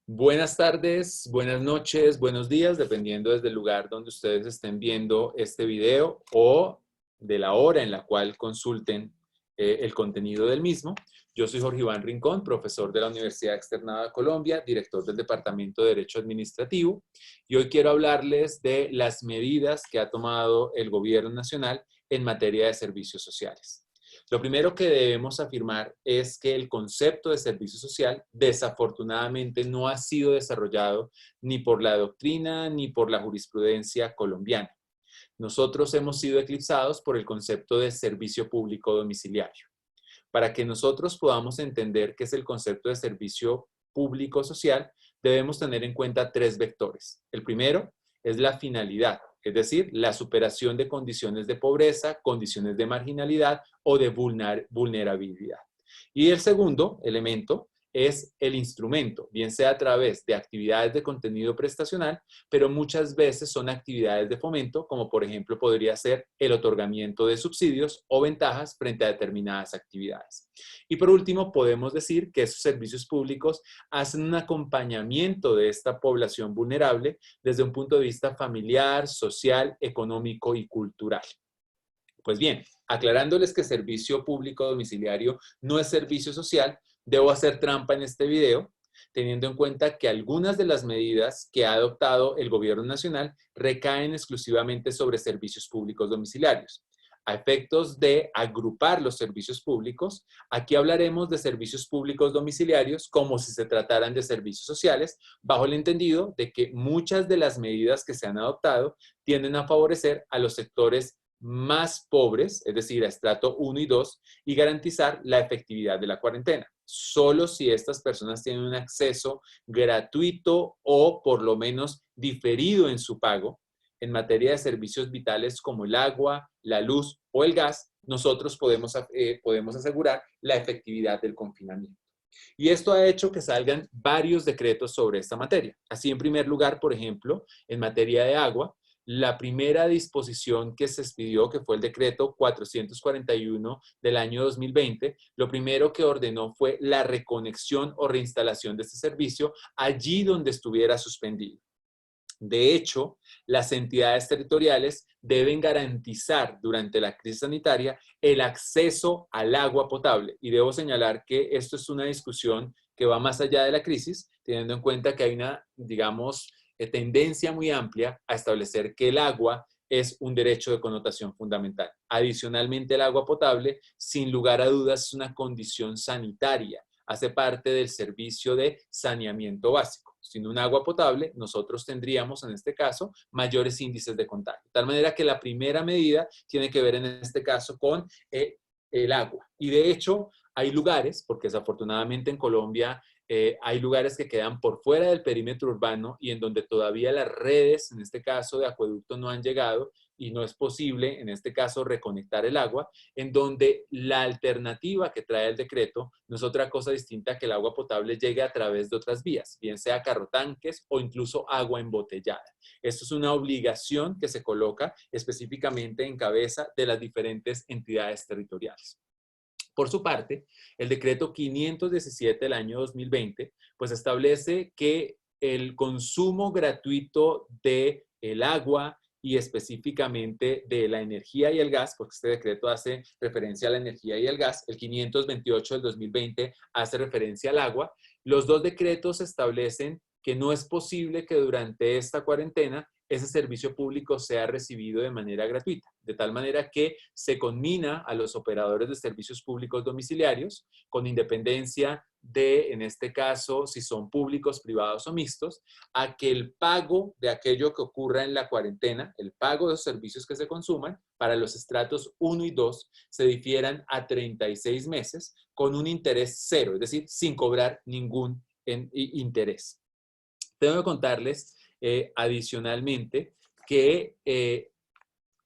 Buenas tardes, buenas noches, buenos días, dependiendo desde el lugar donde ustedes estén viendo este video o de la hora en la cual consulten el contenido del mismo. Yo soy Jorge Iván Rincón, profesor de la Universidad Externada de Colombia, director del Departamento de Derecho Administrativo, y hoy quiero hablarles de las medidas que ha tomado el Gobierno Nacional en materia de servicios sociales. Lo primero que debemos afirmar es que el concepto de servicio social desafortunadamente no ha sido desarrollado ni por la doctrina ni por la jurisprudencia colombiana. Nosotros hemos sido eclipsados por el concepto de servicio público domiciliario. Para que nosotros podamos entender qué es el concepto de servicio público social, debemos tener en cuenta tres vectores. El primero es la finalidad, es decir, la superación de condiciones de pobreza, condiciones de marginalidad o de vulnerabilidad. Y el segundo elemento es el instrumento, bien sea a través de actividades de contenido prestacional, pero muchas veces son actividades de fomento, como por ejemplo podría ser el otorgamiento de subsidios o ventajas frente a determinadas actividades. Y por último, podemos decir que esos servicios públicos hacen un acompañamiento de esta población vulnerable desde un punto de vista familiar, social, económico y cultural. Pues bien, aclarándoles que servicio público domiciliario no es servicio social, debo hacer trampa en este video, teniendo en cuenta que algunas de las medidas que ha adoptado el Gobierno Nacional recaen exclusivamente sobre servicios públicos domiciliarios. A efectos de agrupar los servicios públicos, aquí hablaremos de servicios públicos domiciliarios como si se trataran de servicios sociales, bajo el entendido de que muchas de las medidas que se han adoptado tienden a favorecer a los sectores más pobres, es decir, a estrato 1 y 2, y garantizar la efectividad de la cuarentena. Solo si estas personas tienen un acceso gratuito o por lo menos diferido en su pago en materia de servicios vitales como el agua, la luz o el gas, nosotros podemos asegurar la efectividad del confinamiento. Y esto ha hecho que salgan varios decretos sobre esta materia. Así, en primer lugar, por ejemplo, en materia de agua, la primera disposición que se expidió, que fue el decreto 441 del año 2020, lo primero que ordenó fue la reconexión o reinstalación de este servicio allí donde estuviera suspendido. De hecho, las entidades territoriales deben garantizar durante la crisis sanitaria el acceso al agua potable. Y debo señalar que esto es una discusión que va más allá de la crisis, teniendo en cuenta que hay una, digamos, tendencia muy amplia a establecer que el agua es un derecho de connotación fundamental. Adicionalmente, el agua potable, sin lugar a dudas, es una condición sanitaria. Hace parte del servicio de saneamiento básico. Sin un agua potable, nosotros tendríamos, en este caso, mayores índices de contagio. De tal manera que la primera medida tiene que ver, en este caso, con el agua. Y de hecho, hay lugares, porque desafortunadamente en Colombia hay lugares que quedan por fuera del perímetro urbano y en donde todavía las redes, en este caso de acueducto, no han llegado y no es posible, en este caso, reconectar el agua, en donde la alternativa que trae el decreto no es otra cosa distinta que el agua potable llegue a través de otras vías, bien sea carrotanques o incluso agua embotellada. Esto es una obligación que se coloca específicamente en cabeza de las diferentes entidades territoriales. Por su parte, el decreto 517 del año 2020, pues establece que el consumo gratuito de el agua y específicamente de la energía y el gas, porque este decreto hace referencia a la energía y el gas, el 528 del 2020 hace referencia al agua. Los dos decretos establecen que no es posible que durante esta cuarentena ese servicio público sea recibido de manera gratuita, de tal manera que se conmina a los operadores de servicios públicos domiciliarios, con independencia de, en este caso, si son públicos, privados o mixtos, a que el pago de aquello que ocurra en la cuarentena, el pago de los servicios que se consuman, para los estratos 1 y 2, se difieran a 36 meses con un interés cero, es decir, sin cobrar ningún interés. Tengo que contarles adicionalmente que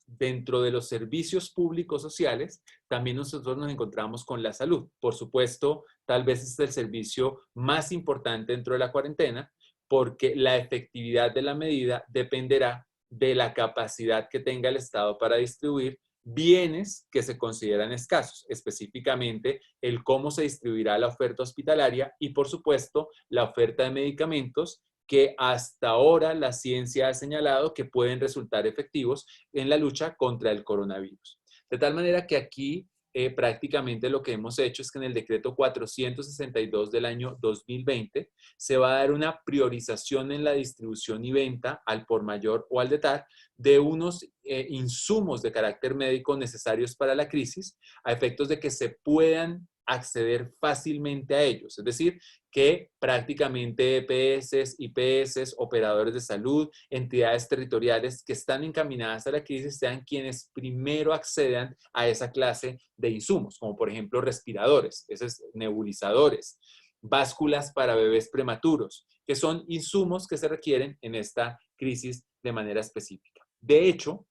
dentro de los servicios públicos sociales también nosotros nos encontramos con la salud. Por supuesto, tal vez es el servicio más importante dentro de la cuarentena porque la efectividad de la medida dependerá de la capacidad que tenga el Estado para distribuir bienes que se consideran escasos, específicamente el cómo se distribuirá la oferta hospitalaria y, por supuesto, la oferta de medicamentos que hasta ahora la ciencia ha señalado que pueden resultar efectivos en la lucha contra el coronavirus. De tal manera que aquí prácticamente lo que hemos hecho es que en el decreto 462 del año 2020 se va a dar una priorización en la distribución y venta al por mayor o al detalle de unos insumos de carácter médico necesarios para la crisis a efectos de que se puedan acceder fácilmente a ellos. Es decir, que prácticamente EPS, IPS, operadores de salud, entidades territoriales que están encaminadas a la crisis sean quienes primero accedan a esa clase de insumos, como por ejemplo respiradores, esos nebulizadores, básculas para bebés prematuros, que son insumos que se requieren en esta crisis de manera específica. De hecho,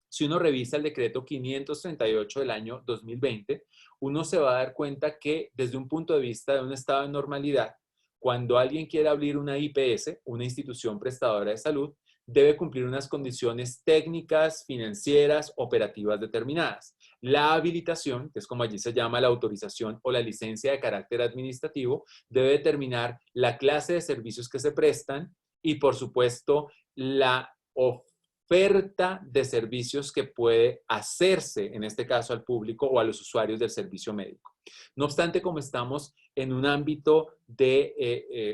si uno revisa el decreto 538 del año 2020, uno se va a dar cuenta que desde un punto de vista de un estado de normalidad, cuando alguien quiere abrir una IPS, una institución prestadora de salud, debe cumplir unas condiciones técnicas, financieras, operativas determinadas. La habilitación, que es como allí se llama la autorización o la licencia de carácter administrativo, debe determinar la clase de servicios que se prestan y, por supuesto, la oferta de servicios que puede hacerse, en este caso al público o a los usuarios del servicio médico. No obstante, como estamos en un ámbito de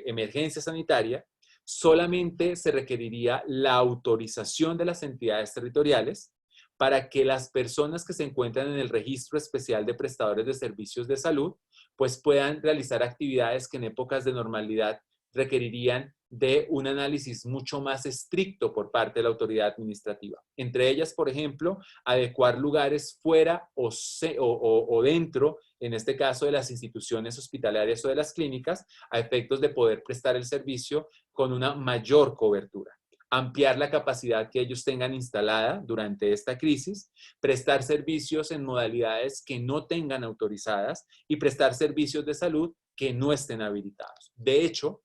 emergencia sanitaria, solamente se requeriría la autorización de las entidades territoriales para que las personas que se encuentran en el registro especial de prestadores de servicios de salud, pues puedan realizar actividades que en épocas de normalidad requerirían de un análisis mucho más estricto por parte de la autoridad administrativa. Entre ellas, por ejemplo, adecuar lugares fuera o dentro, en este caso de las instituciones hospitalarias o de las clínicas, a efectos de poder prestar el servicio con una mayor cobertura. Ampliar la capacidad que ellos tengan instalada durante esta crisis, prestar servicios en modalidades que no tengan autorizadas y prestar servicios de salud que no estén habilitados. De hecho,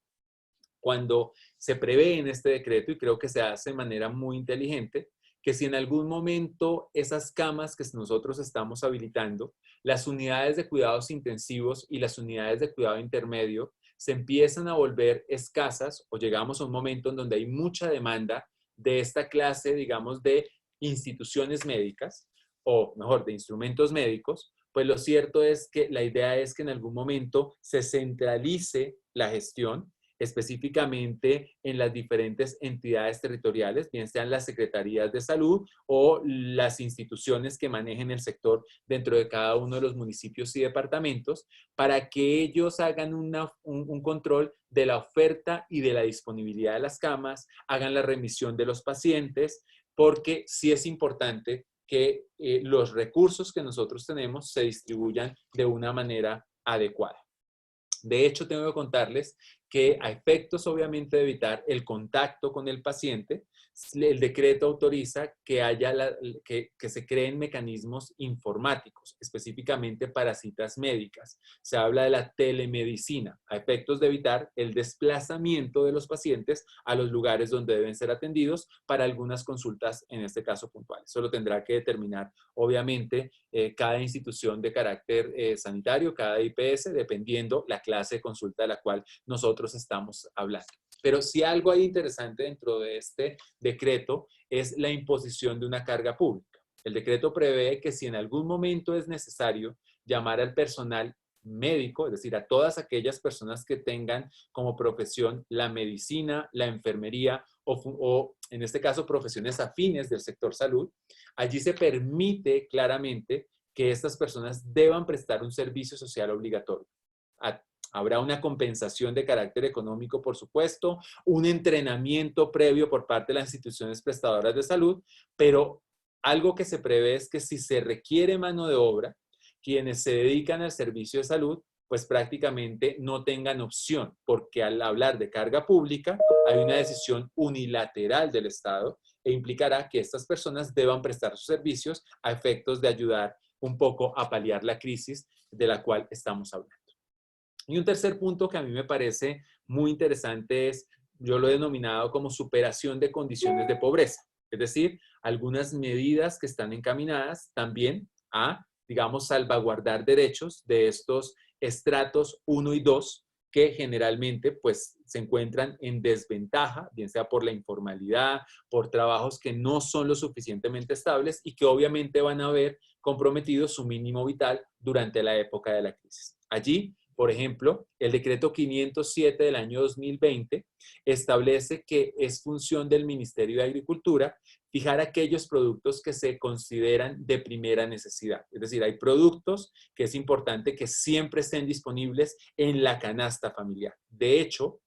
cuando se prevé en este decreto, y creo que se hace de manera muy inteligente, que si en algún momento esas camas que nosotros estamos habilitando, las unidades de cuidados intensivos y las unidades de cuidado intermedio se empiezan a volver escasas o llegamos a un momento en donde hay mucha demanda de esta clase, digamos, de instituciones médicas, o mejor, de instrumentos médicos, pues lo cierto es que la idea es que en algún momento se centralice la gestión específicamente en las diferentes entidades territoriales, bien sean las secretarías de salud o las instituciones que manejen el sector dentro de cada uno de los municipios y departamentos, para que ellos hagan un control de la oferta y de la disponibilidad de las camas, hagan la remisión de los pacientes, porque sí es importante que los recursos que nosotros tenemos se distribuyan de una manera adecuada. De hecho, tengo que contarles que a efectos obviamente de evitar el contacto con el paciente, el decreto autoriza que que se creen mecanismos informáticos, específicamente para citas médicas. Se habla de la telemedicina, a efectos de evitar el desplazamiento de los pacientes a los lugares donde deben ser atendidos para algunas consultas, en este caso puntuales. Eso lo tendrá que determinar, obviamente, cada institución de carácter sanitario, cada IPS, dependiendo la clase de consulta de la cual nosotros estamos hablando. Pero si algo hay interesante dentro de este decreto es la imposición de una carga pública. El decreto prevé que si en algún momento es necesario llamar al personal médico, es decir, a todas aquellas personas que tengan como profesión la medicina, la enfermería o en este caso profesiones afines del sector salud, allí se permite claramente que estas personas deban prestar un servicio social obligatorio. Habrá una compensación de carácter económico, por supuesto, un entrenamiento previo por parte de las instituciones prestadoras de salud, pero algo que se prevé es que si se requiere mano de obra, quienes se dedican al servicio de salud, pues prácticamente no tengan opción, porque al hablar de carga pública hay una decisión unilateral del Estado e implicará que estas personas deban prestar sus servicios a efectos de ayudar un poco a paliar la crisis de la cual estamos hablando. Y un tercer punto que a mí me parece muy interesante es, yo lo he denominado como superación de condiciones de pobreza. Es decir, algunas medidas que están encaminadas también a, digamos, salvaguardar derechos de estos estratos 1 y 2 que generalmente pues se encuentran en desventaja, bien sea por la informalidad, por trabajos que no son lo suficientemente estables y que obviamente van a ver comprometido su mínimo vital durante la época de la crisis. Allí, por ejemplo, el decreto 507 del año 2020 establece que es función del Ministerio de Agricultura fijar aquellos productos que se consideran de primera necesidad. Es decir, hay productos que es importante que siempre estén disponibles en la canasta familiar. De hecho,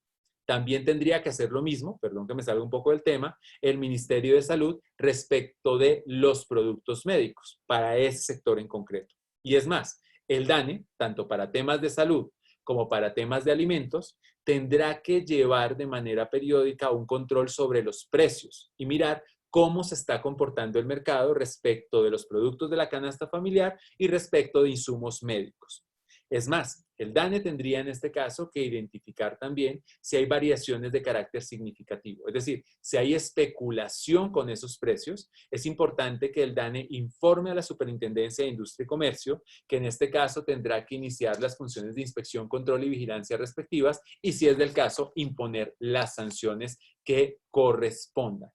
también tendría que hacer lo mismo, perdón que me salga un poco del tema, el Ministerio de Salud respecto de los productos médicos para ese sector en concreto. Y es más, el DANE, tanto para temas de salud como para temas de alimentos, tendrá que llevar de manera periódica un control sobre los precios y mirar cómo se está comportando el mercado respecto de los productos de la canasta familiar y respecto de insumos médicos. Es más, el DANE tendría en este caso que identificar también si hay variaciones de carácter significativo. Es decir, si hay especulación con esos precios, es importante que el DANE informe a la Superintendencia de Industria y Comercio, que en este caso tendrá que iniciar las funciones de inspección, control y vigilancia respectivas y, si es del caso, imponer las sanciones que correspondan.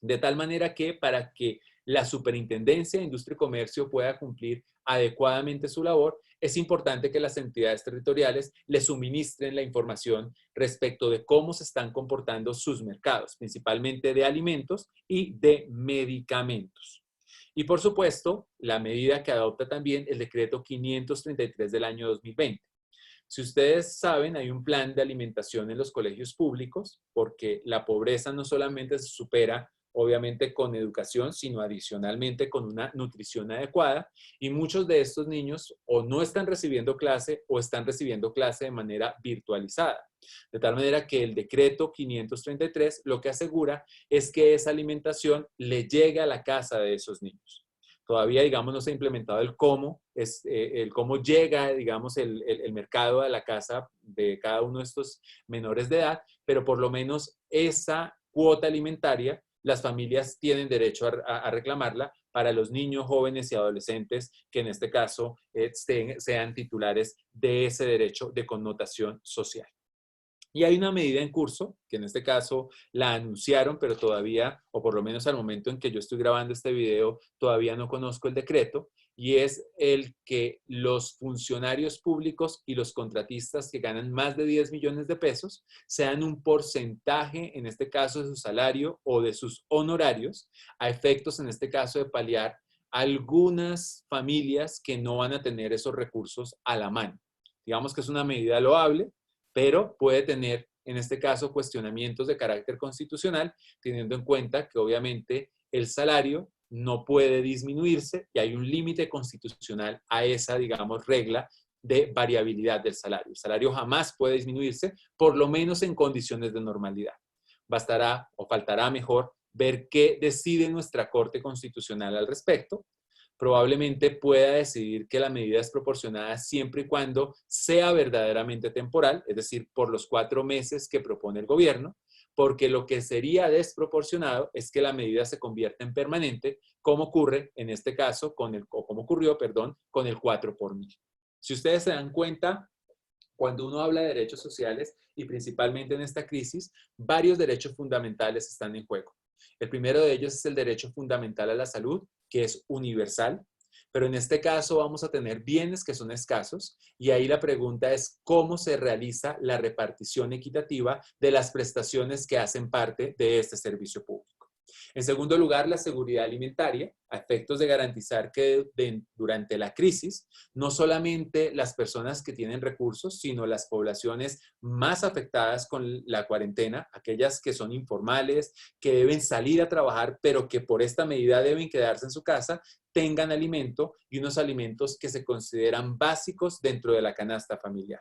De tal manera que para que la Superintendencia de Industria y Comercio pueda cumplir adecuadamente su labor, es importante que las entidades territoriales le suministren la información respecto de cómo se están comportando sus mercados, principalmente de alimentos y de medicamentos. Y por supuesto, la medida que adopta también el decreto 533 del año 2020. Si ustedes saben, hay un plan de alimentación en los colegios públicos, porque la pobreza no solamente se supera obviamente con educación, sino adicionalmente con una nutrición adecuada, y muchos de estos niños o no están recibiendo clase o están recibiendo clase de manera virtualizada. De tal manera que el decreto 533 lo que asegura es que esa alimentación le llegue a la casa de esos niños. Todavía, digamos, no se ha implementado el cómo llega, digamos, el mercado a la casa de cada uno de estos menores de edad, pero por lo menos esa cuota alimentaria las familias tienen derecho a reclamarla para los niños, jóvenes y adolescentes que en este caso sean titulares de ese derecho de connotación social. Y hay una medida en curso, que en este caso la anunciaron, pero todavía, o por lo menos al momento en que yo estoy grabando este video, todavía no conozco el decreto, y es el que los funcionarios públicos y los contratistas que ganan más de 10 millones de pesos sean un porcentaje, en este caso de su salario o de sus honorarios, a efectos, en este caso, de paliar algunas familias que no van a tener esos recursos a la mano. Digamos que es una medida loable, pero puede tener, en este caso, cuestionamientos de carácter constitucional, teniendo en cuenta que obviamente el salario no puede disminuirse y hay un límite constitucional a esa, digamos, regla de variabilidad del salario. El salario jamás puede disminuirse, por lo menos en condiciones de normalidad. Bastará o faltará mejor ver qué decide nuestra Corte Constitucional al respecto. Probablemente pueda decidir que la medida es proporcionada siempre y cuando sea verdaderamente temporal, es decir, por los 4 meses que propone el gobierno, porque lo que sería desproporcionado es que la medida se convierta en permanente, como ocurre en este caso, como ocurrió, perdón, con el 4 por mil. Si ustedes se dan cuenta, cuando uno habla de derechos sociales y principalmente en esta crisis, varios derechos fundamentales están en juego. El primero de ellos es el derecho fundamental a la salud, que es universal, pero en este caso vamos a tener bienes que son escasos y ahí la pregunta es cómo se realiza la repartición equitativa de las prestaciones que hacen parte de este servicio público. En segundo lugar, la seguridad alimentaria, a efectos de garantizar que durante la crisis, no solamente las personas que tienen recursos, sino las poblaciones más afectadas con la cuarentena, aquellas que son informales, que deben salir a trabajar, pero que por esta medida deben quedarse en su casa, tengan alimento y unos alimentos que se consideran básicos dentro de la canasta familiar.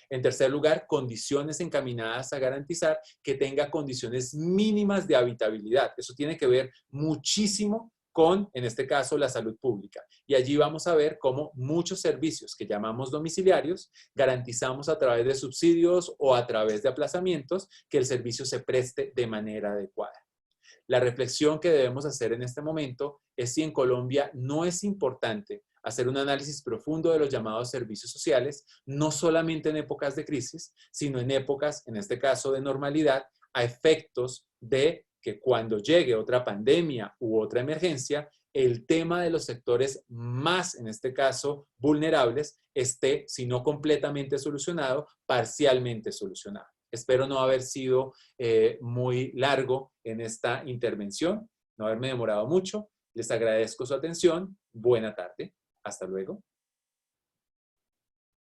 En tercer lugar, condiciones encaminadas a garantizar que tenga condiciones mínimas de habitabilidad. Eso tiene que ver muchísimo con, en este caso, la salud pública. Y allí vamos a ver cómo muchos servicios que llamamos domiciliarios garantizamos a través de subsidios o a través de aplazamientos que el servicio se preste de manera adecuada. La reflexión que debemos hacer en este momento es si en Colombia no es importante hacer un análisis profundo de los llamados servicios sociales, no solamente en épocas de crisis, sino en épocas, en este caso de normalidad, a efectos de que cuando llegue otra pandemia u otra emergencia, el tema de los sectores más, en este caso, vulnerables, esté, si no completamente solucionado, parcialmente solucionado. Espero no haber sido muy largo en esta intervención, no haberme demorado mucho. Les agradezco su atención. Buena tarde. Hasta luego.